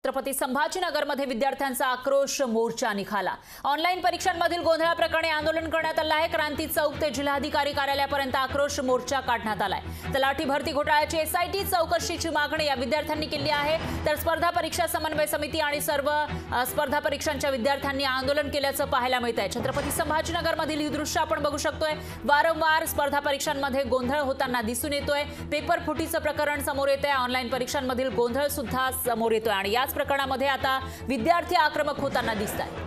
छत्रपती संभाजीनगरमध्ये विद्यार्थ्यांचा आक्रोश मोर्चा निघाला। ऑनलाईन परीक्षांमधील गोंधळाप्रकरणी आंदोलन करण्यात आलं आहे। क्रांती चौक ते जिल्हाधिकारी कार्यालयापर्यंत आक्रोश मोर्चा काढण्यात आलाय। तलाठी भरती घोटाळ्याची एसआयटी चौकशीची मागणी या विद्यार्थ्यांनी केली आहे। तर स्पर्धा परीक्षा समन्वय समिती आणि सर्व स्पर्धा परीक्षांच्या विद्यार्थ्यांनी आंदोलन केल्याचं पाहायला मिळतंय। छत्रपती संभाजीनगरमधील ही दृश्य आपण बघू शकतोय। वारंवार स्पर्धा परीक्षांमध्ये गोंधळ होताना दिसून येतोय। पेपर फुटीचं प्रकरण समोर येतंय। ऑनलाईन परीक्षांमधील गोंधळ सुद्धा समोर येतोय आणि याच प्रकरणामध्ये आता विद्यार्थी आक्रमक होताना दिसतात।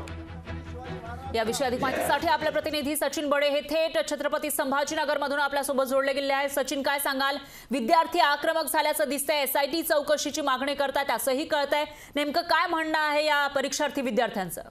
याविषयी अधिक माहितीसाठी आपले प्रतिनिधी सचिन बडे हे थेट छत्रपती संभाजीनगरमधून आपल्यासोबत जोडले गेले आहेत। सचिन, काय सांगाल? विद्यार्थी आक्रमक झाल्याचं दिसतंय, एसआयटी चौकशीची मागणी करतात असंही कळतंय। नेमकं काय म्हणणं आहे या परीक्षार्थी विद्यार्थ्यांचं?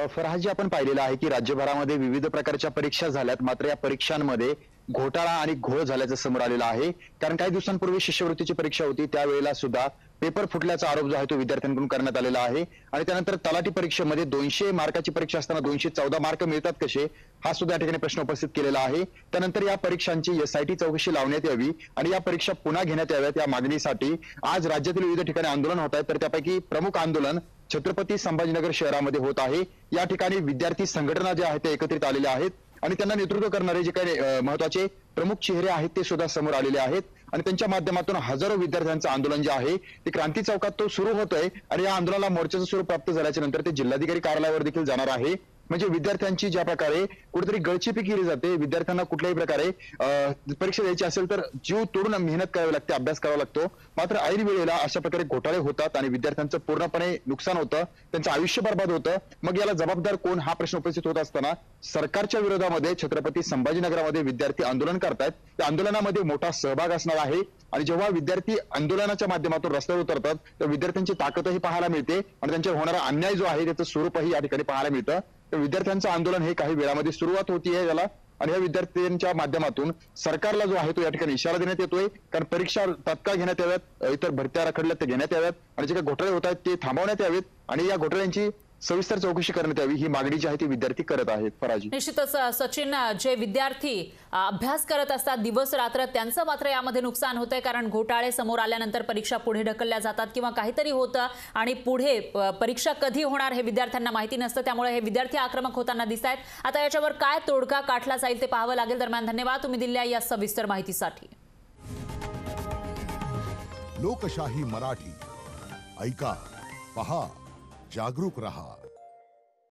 फरहाजी, आपण पाहिलेलं आहे की राज्यभरामध्ये विविध प्रकारच्या परीक्षा झाल्यात, मात्र या परीक्षांमध्ये घोटाळा आणि घोळ झाल्याचं समोर आलेलं आहे। कारण काही दिवसांपूर्वी शिष्यवृत्तीची परीक्षा होती, त्यावेळेला सुद्धा पेपर फुटल्याचा आरोप जो आहे तो विद्यार्थ्यांकडून करण्यात आलेला आहे। आणि त्यानंतर तलाठी परीक्षेमध्ये 200 मार्काची परीक्षा असताना 214 मार्क मिळतात कसे, हा सुद्धा या ठिकाणी प्रश्न उपस्थित केलेला आहे। त्यानंतर या परीक्षांची एसआयटी चौकशी लावण्यात यावी आणि या परीक्षा पुन्हा घेण्यात याव्यात या मागणीसाठी आज राज्यातील विविध ठिकाणी आंदोलन होत आहे। तर त्यापैकी प्रमुख आंदोलन छत्रपती संभाजीनगर शहरामध्ये होत आहे। या ठिकाणी विद्यार्थी संघटना ज्या आहेत त्या एकत्रित आलेल्या आहेत आणि त्यांना नेतृत्व करणारे जे काही महत्त्वाचे प्रमुख चेहरे आहेत ते सुद्धा समोर आलेले आहेत आणि त्यांच्या माध्यमातून हजारो विद्यार्थ्यांचं आंदोलन जे आहे ते क्रांती चौकात तो सुरू होतोय आणि या आंदोलनाला मोर्चाचं स्वरूप प्राप्त झाल्याच्या नंतर ते जिल्हाधिकारी कार्यालयावर देखील जाणार आहे। म्हणजे विद्यार्थ्यांची ज्या प्रकारे कुठेतरी गळचेपी केली जाते, विद्यार्थ्यांना कुठल्याही प्रकारे परीक्षा द्यायची असेल तर जीव तोडून मेहनत करावी लागते, अभ्यास करावा लागतो, मात्र ऐन वेळेला अशा प्रकारे घोटाळे होतात आणि विद्यार्थ्यांचं पूर्णपणे नुकसान होतं, त्यांचं आयुष्य बर्बाद होतं। मग याला जबाबदार कोण हा प्रश्न उपस्थित होत असताना सरकारच्या विरोधामध्ये छत्रपती संभाजीनगरमध्ये विद्यार्थी आंदोलन करतायत। त्या आंदोलनामध्ये मोठा सहभाग असणार आहे आणि जेव्हा विद्यार्थी आंदोलनाच्या माध्यमातून रस्त्यावर उतरतात तर विद्यार्थ्यांची ताकदही पाहायला मिळते आणि त्यांच्यावर होणारा अन्याय जो आहे त्याचं स्वरूपही या ठिकाणी पाहायला मिळतं। तर विद्यार्थ्यांचं आंदोलन हे काही वेळामध्ये सुरुवात होतीये याला आणि या विद्यार्थ्यांच्या माध्यमातून सरकारला जो आहे तो या ठिकाणी इशारा देण्यात येतोय, कारण परीक्षा तात्काळ घेण्यात याव्यात, इतर भरत्या रखडल्यात ते घेण्यात याव्यात आणि जे काही घोटाळे होत आहेत ते थांबवण्यात यावेत आणि या घोटाळ्यांची सविस्तर चौकशी करण्यात यावी ही मागणी जी आहे ती विद्यार्थी करत आहेत। फराजी, निश्चितच सचिन, जे विद्यार्थी अभ्यास करत असतात दिवस रात्र त्यांचं मात्र यामध्ये नुकसान होतंय, कारण घोटाळे समोर आल्यानंतर परीक्षा पुढे ढकलल्या जातात किंवा काहीतरी होतं आणि पुढे परीक्षा कधी होणार हे विद्यार्थ्यांना माहिती नसतं, त्यामुळे हे विद्यार्थी आक्रमक होताना दिसत आहेत। आता याच्यावर काय तोडगा काढला जाईल ते पाहावं लागेल। दरम्यान धन्यवाद तुम्ही दिलेल्या या सविस्तर माहितीसाठी। लोकशाही मराठी ऐका, पहा, जागरूक रहा।